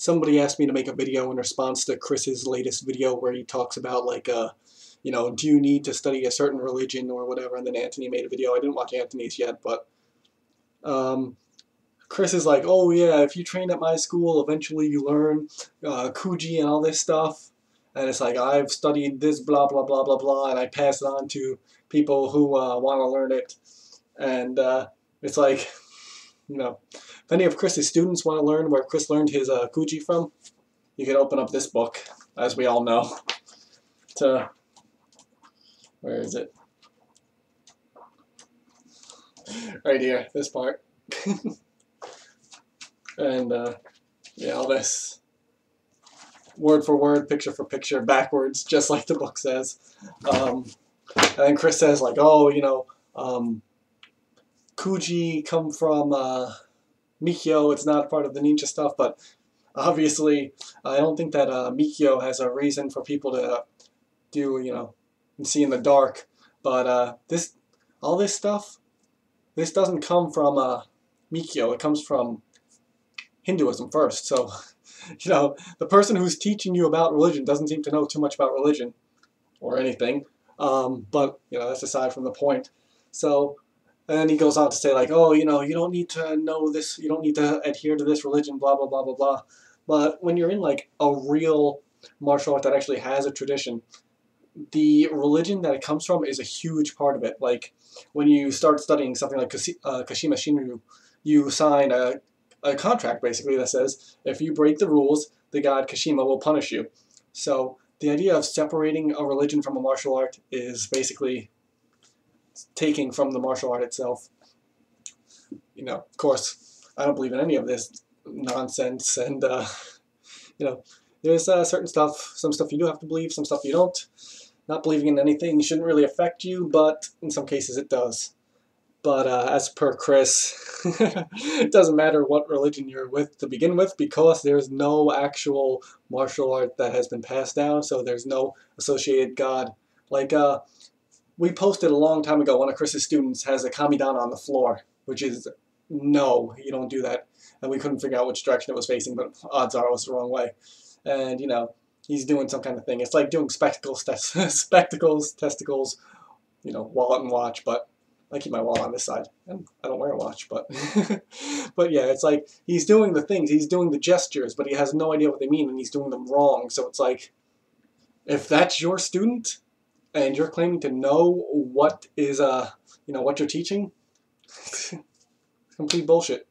somebody asked me to make a video in response to Chris's latest video where he talks about like you know, do you need to study a certain religion or whatever, and then Anthony made a video. I didn't watch Anthony's yet, but Chris is like, oh yeah, if you train at my school, eventually you learn Kuji and all this stuff. And it's like, I've studied this blah blah blah blah blah, and I pass it on to people who want to learn it. And it's like, you know, if any of Chris's students want to learn where Chris learned his Kuji from, you can open up this book, as we all know. To, where is it? Right here, this part. And yeah, all this word for word, picture for picture, backwards, just like the book says. And then Chris says like, oh, you know, Kuji come from Mikyo. It's not part of the ninja stuff, but obviously I don't think that Mikyo has a reason for people to do, you know, and see in the dark. But all this stuff, this doesn't come from Mikyo. It comes from Hinduism first. So, you know, the person who's teaching you about religion doesn't seem to know too much about religion or anything. But, you know, that's aside from the point. So, and then he goes on to say like, oh, you know, you don't need to know this, you don't need to adhere to this religion, blah, blah, blah, blah, blah. But when you're in like a real martial art that actually has a tradition, the religion that it comes from is a huge part of it. Like when you start studying something like Kashima Shinryu, you sign a contract basically that says if you break the rules, the god Kashima will punish you. So the idea of separating a religion from a martial art is basically taking from the martial art itself. You know, of course, I don't believe in any of this nonsense, and you know, there's certain stuff, some stuff you do have to believe, some stuff you don't. Not believing in anything shouldn't really affect you, but in some cases it does. But as per Chris, it doesn't matter what religion you're with to begin with, because there's no actual martial art that has been passed down, so there's no associated god. Like, we posted a long time ago, one of Chris's students has a Kamidana on the floor, which is, no, you don't do that. And we couldn't figure out which direction it was facing, but odds are it was the wrong way. And, you know, he's doing some kind of thing. It's like doing spectacles, testicles, you know, wallet and watch, but I keep my wallet on this side, and I don't wear a watch, but but yeah, it's like he's doing the things, he's doing the gestures, but he has no idea what they mean, and he's doing them wrong. So it's like, if that's your student, and you're claiming to know what is, you know, what you're teaching, complete bullshit.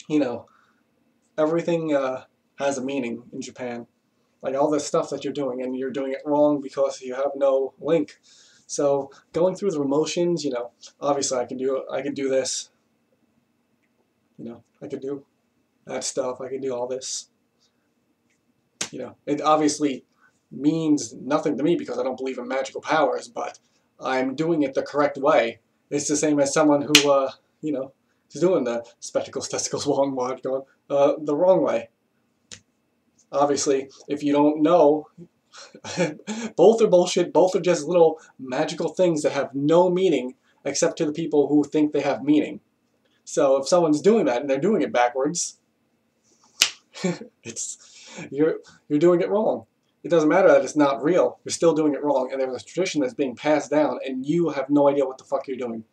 You know, everything has a meaning in Japan. Like all this stuff that you're doing, and you're doing it wrong because you have no link. So going through the motions, you know, obviously I could do this. You know, I could do that stuff. I could do all this. You know, it obviously means nothing to me because I don't believe in magical powers, but I'm doing it the correct way. It's the same as someone who, you know, is doing the spectacles, testicles, long watch going the wrong way. Obviously, if you don't know, both are bullshit, both are just little magical things that have no meaning except to the people who think they have meaning. So if someone's doing that and they're doing it backwards, you're doing it wrong. It doesn't matter that it's not real, you're still doing it wrong, and there's a tradition that's being passed down and you have no idea what the fuck you're doing.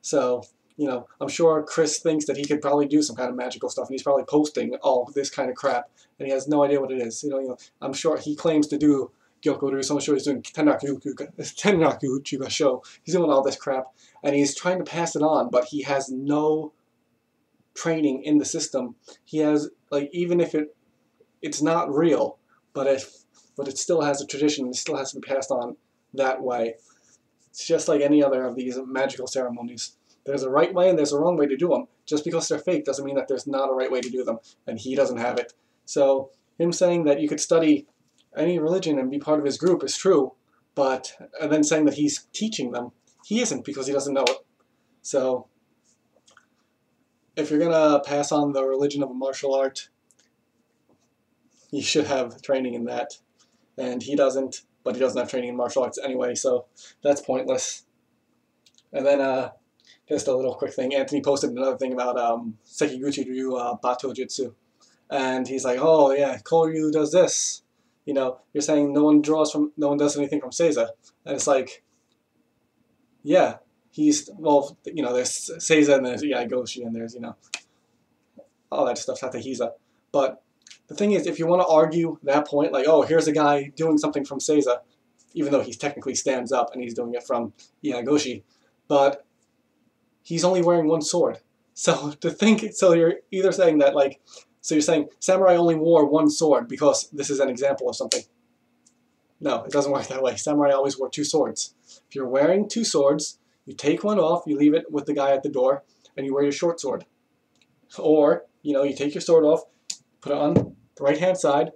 So, you know, I'm sure Chris thinks that he could probably do some kind of magical stuff, and he's probably posting all this kind of crap, and he has no idea what it is. You know, I'm sure he claims to do Gyoku-ryu, so I'm sure he's doing Tenraku Chugasho. He's doing all this crap, and he's trying to pass it on, but he has no training in the system. He has, like, even if it's not real, but it still has a tradition, it still has to be passed on that way. It's just like any other of these magical ceremonies. There's a right way and there's a wrong way to do them. Just because they're fake doesn't mean that there's not a right way to do them, and he doesn't have it. So him saying that you could study any religion and be part of his group is true, but and then saying that he's teaching them, he isn't, because he doesn't know it. So if you're gonna pass on the religion of a martial art, you should have training in that, and he doesn't. But he doesn't have training in martial arts anyway, so that's pointless. And then just a little quick thing. Anthony posted another thing about Sekiguchi Ryu Bato Jutsu. and he's like, oh yeah, Koryu does this. You know, you're saying no one does anything from Seiza, and it's like, yeah, well, you know, there's Seiza and there's Yaegoshi and there's, you know, all that stuff, Satahiza. But the thing is, if you want to argue that point, like, oh, here's a guy doing something from Seiza, even though he technically stands up and he's doing it from Yaegoshi, but he's only wearing one sword. So you're either saying that, like, so you're saying samurai only wore one sword because this is an example of something. No, it doesn't work that way. Samurai always wore two swords. If you're wearing two swords, you take one off, you leave it with the guy at the door, and you wear your short sword. Or, you know, you take your sword off, put it on the right-hand side,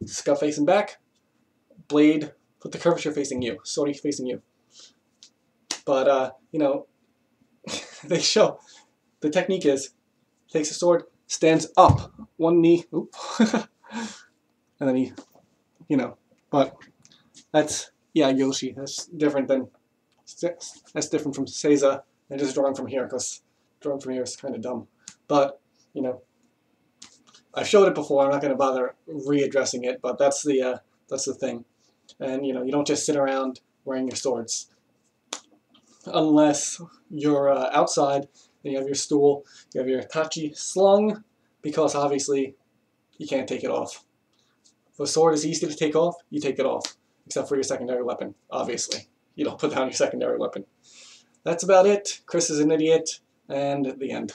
scuff facing back, blade, put the curvature facing you, sword facing you. But, you know, they show, the technique is, takes the sword, stands up, one knee, and then he, you know, but that's, yeah, Yoshi, that's different from Seiza, and just drawing from here, because drawing from here is kind of dumb. But, you know, I've showed it before, I'm not going to bother readdressing it, but that's the thing. And, you know, you don't just sit around wearing your swords. Unless you're outside, and you have your stool, you have your tachi slung, because obviously you can't take it off. If a sword is easy to take off, you take it off, except for your secondary weapon, obviously. You don't put down your secondary weapon. That's about it. Chris is an idiot, and the end.